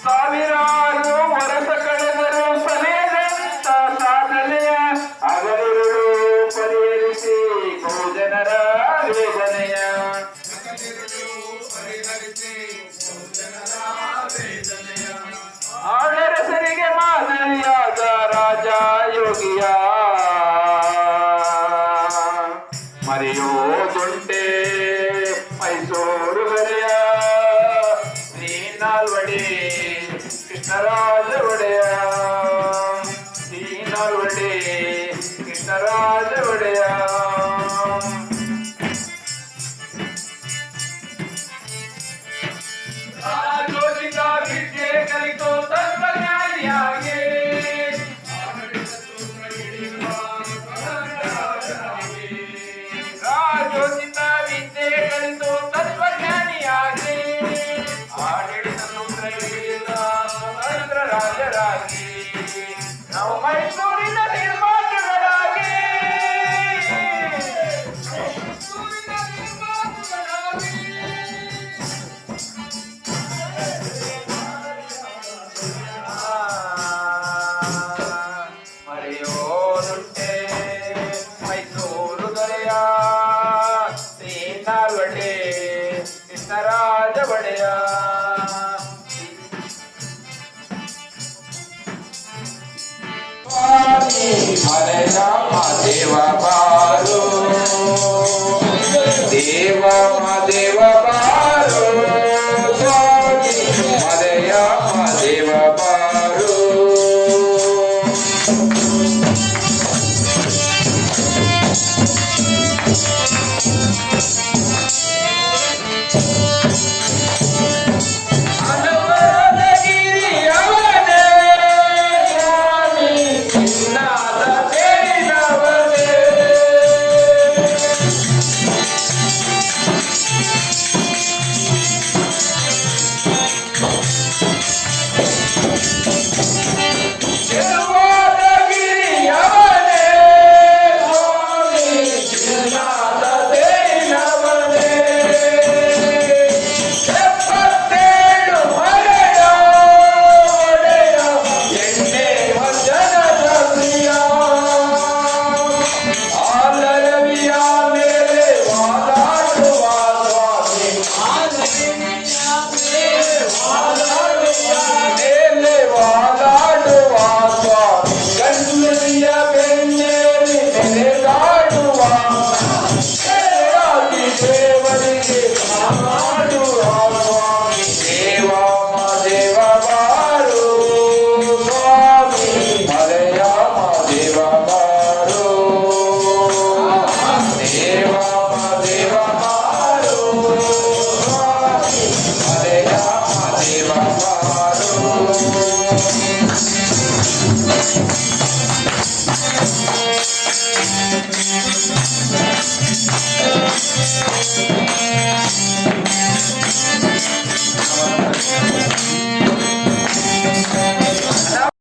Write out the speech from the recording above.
ಸಾವಿರಾರು ವರ್ಷ ಕಳೆದರೂ ಸರಿಯದಂತ ಸಾಧನೆಯ ಅಗಲಿರುಳು ಪರಿಹರಿಸಿ ಬಹುಜನರ ವೇದನೆಯ ಆಡರಸರಿಗೆ ಮಾದರಿಯಾದ ರಾಜ ಯೋಗಿಯ ಮರೆಯೋದುಂಟೆ ಮೈಸೂರು ಗರೆಯ ಶ್ರೀನಾಲ್ವಡಿ ಕೃಷ್ಣರಾಜ ಒಡೆಯ ಶ್ರೀನಾಲ್ವಡಿ ಕೃಷ್ಣರಾಜ ಒಡೆಯ ರಾಜೋಚಿತ ವಿದ್ಯೆ ಕಲಿತು ತತ್ವಜ್ಞಾನಿಯಾಗಿ ರಾಜೋಚಿತ ವಿದ್ಯೆ ಕಲಿತು ತತ್ವಜ್ಞಾನಿಯಾಗಿ ಆಡಳಿತ ಸೂತ್ರಗಳಿಂದ ಸ್ವತಂತ್ರ ರಾಜರಾಗಿ ನಾವು ಮೈಸೂರಿನ ನಿರ್ಮಾತೃಗಳಾಗಿ ಮರೆಯೋದುಂಟೆ ಮೈಸೂರು ದೊರೆಯ ಶ್ರೀನಾಲ್ವಡಿ ಕೃಷ್ಣರಾಜ ಒಡೆಯ ಹರೇ ರಾಮ ದೇವ